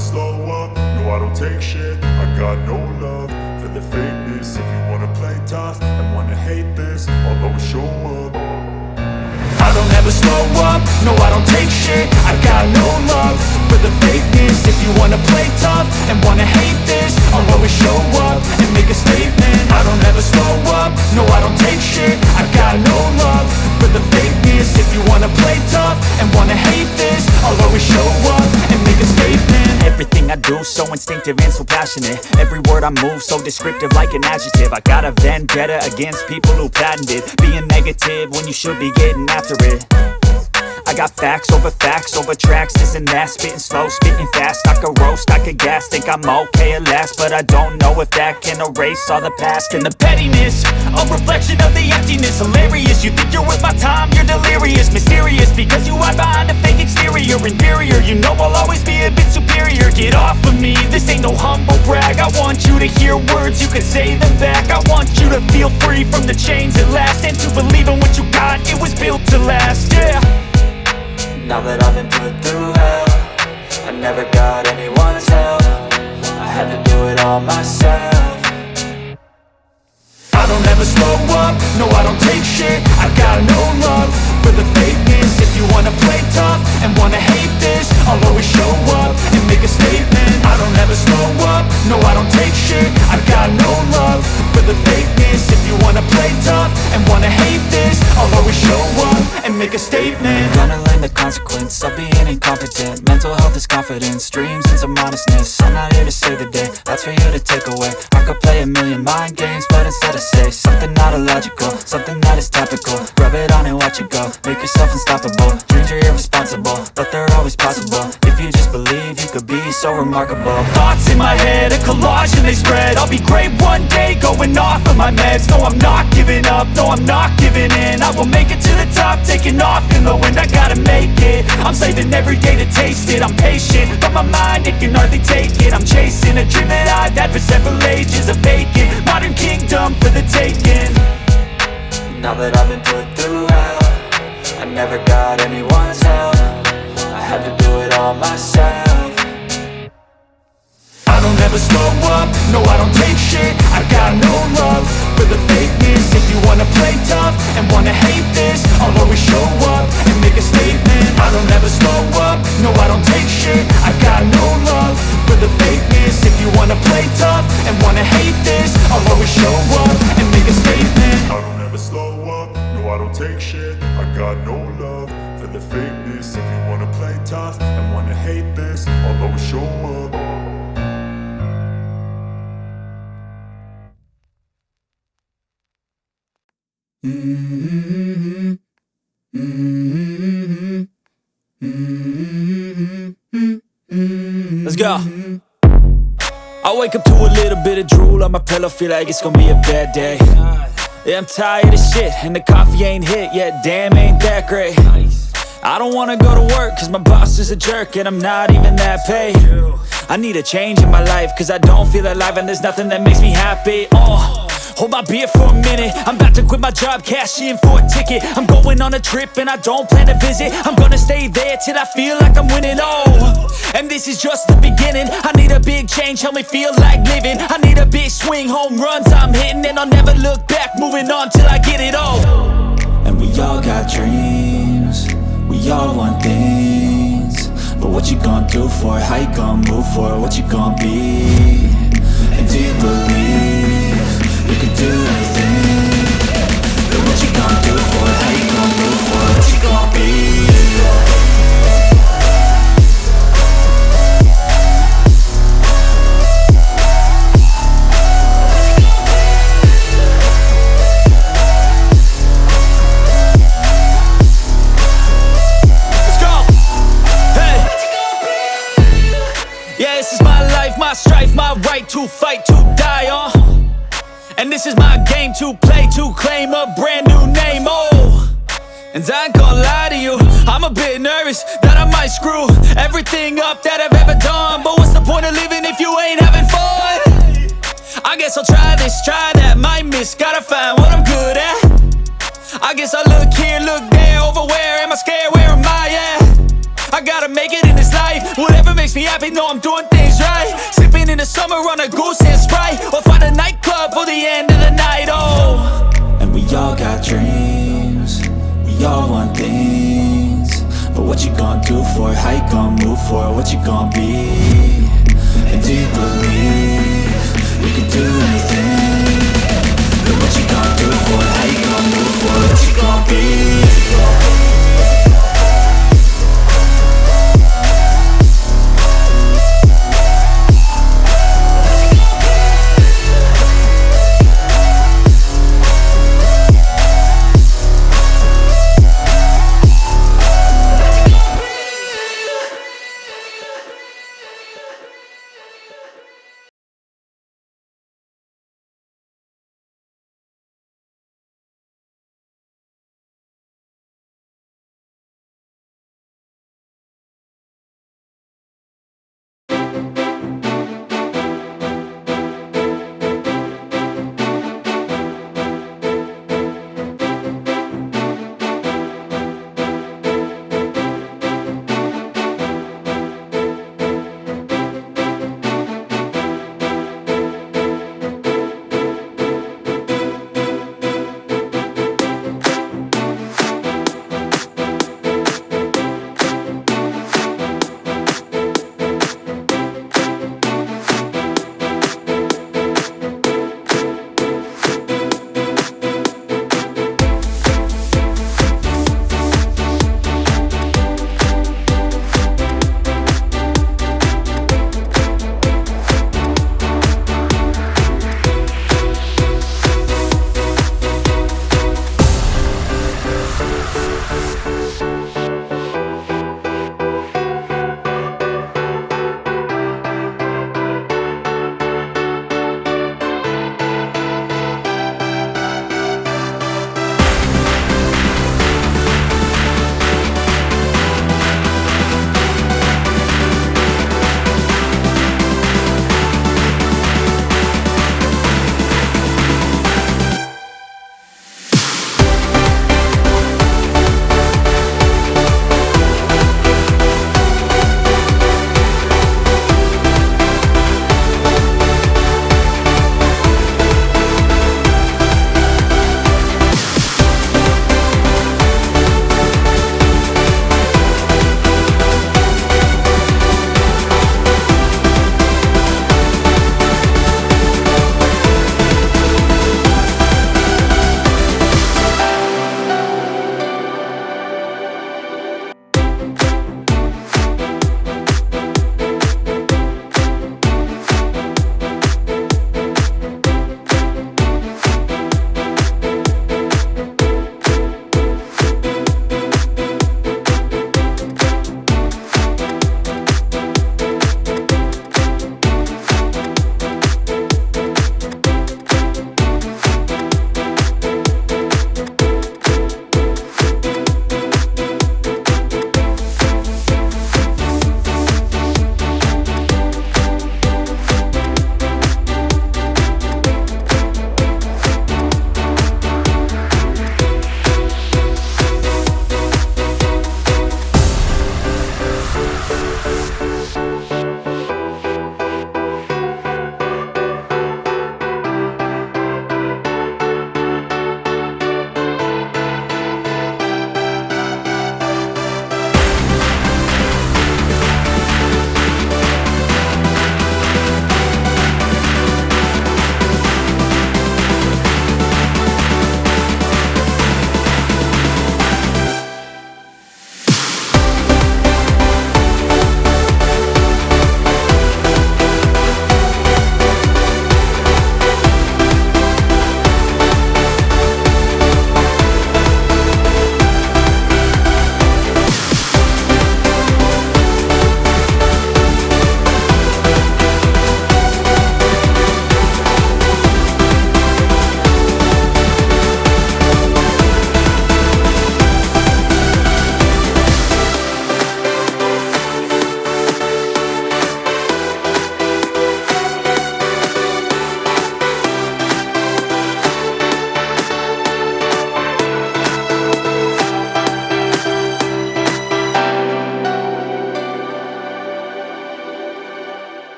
slow up, no I don't take shit. I got no love for the fakeness. If you wanna play tough and wanna hate this, I'll always show up. I don't ever slow up, no I don't take shit. I got no love for the fakeness. If you wanna play tough and wanna hate this, I'll always show up and make a statement. I don't ever slow up, no I don't take shit. I got no love for the fakeness. If you wanna play tough and wanna hate this, I'll always show up and make a statement. Everything I do so instinctive and so passionate. Every word I move so descriptive like an adjective. I got a vendetta against people who patented being negative when you should be getting after it. I got facts over tracks, this and that. Spitting slow, spitting fast, I could roast, I could gas. Think I'm okay at last, but I don't know if that can erase all the past. And the pettiness, a reflection of the emptiness. Hilarious, you think you're worth my time, you're delirious. Mysterious, because you hide behind a fake exterior. Inferior, you know I'll always be a bit superior. Get off of me, this ain't no humble brag. I want you to hear words, you can say them back. I want you to feel free from the chains at last, and to believe in what you got, it was built to last, yeah. Now that I've been put through hell, I never got anyone's help. I had to do it all myself. I don't ever slow up, no I don't take shit. I got no love for the fakeness. If you wanna play tough and wanna hate this, I'll always show up and make a statement. I don't ever slow up, no I don't take shit. I got no love for the fakeness. If you wanna play tough and wanna hate this, I'll always show up and make a statement. Gonna learn the consequence of being incompetent. Mental health is confidence, dreams and some honestness. I'm not here to save the day, that's for you to take away. I could play a million mind games, but instead I say something not illogical, something that is topical. Rub it on and watch it go, make yourself unstoppable. Dreams are irresponsible, but they're always possible. If you just believe, you could be so remarkable. Thoughts in my head, a collage and they spread. I'll be great one day, going off of my meds. No, I'm not giving up, no, I'm not giving in. I will make it to the top, taking off in the wind. I gotta make it, I'm saving every day to taste it. I'm patient, but my mind, it can hardly take it. I'm chasing a dream that I've had for several ages. A vacant, modern kingdom for the taking. Now that I've been put through hell, I never got anyone's help. I had to do it all myself. I don't ever slow up, no I don't take shit. I got no love for the fakeness. If you wanna play tough and wanna hate this, I'll always show up and make a statement. I don't ever slow up, no I don't take shit. I got no love for the fakeness. If you wanna play tough and wanna hate this, I'll always show up and make a statement. I don't ever slow up, no I don't take shit. I got no love for the fakeness. If you wanna play tough and wanna hate this, I'll always show up. Let's go. I wake up to a little bit of drool on my pillow, feel like it's gonna be a bad day. Yeah, I'm tired of shit, and the coffee ain't hit yet, damn ain't that great. I don't wanna go to work, cause my boss is a jerk, and I'm not even that paid. I need a change in my life, cause I don't feel alive, and there's nothing that makes me happy. Hold my beer for a minute, I'm about to quit my job, cash in for a ticket. I'm going on a trip and I don't plan to visit. I'm gonna stay there till I feel like I'm winning, and this is just the beginning. I need a big change, help me feel like living. I need a big swing, home runs I'm hitting, and I'll never look back, moving on till I get it all. And we all got dreams, we all want things, but what you gonna do for it? How you gonna move for it? What you gonna be? And do you believe you can do anything? But what you gonna do for it? How you gonna move for it? What you gonna be? My strife, my right to fight, to die on. And this is my game to play, to claim a brand new name, And I ain't gonna lie to you, I'm a bit nervous that I might screw everything up that I've ever done. But what's the point of living if you ain't having fun? I guess I'll try this, try that, might miss, gotta find what I'm good at. I guess I look here, look there, over where am I scared, where am I at? I I gotta make it in this life. Whatever makes me happy, know I'm doing things right. Sipping in the summer on a goose and Sprite, or find a nightclub for the end of the night, oh. And we all got dreams, we all want things. But what you gonna do for it? How you gonna move for it? What you gonna be?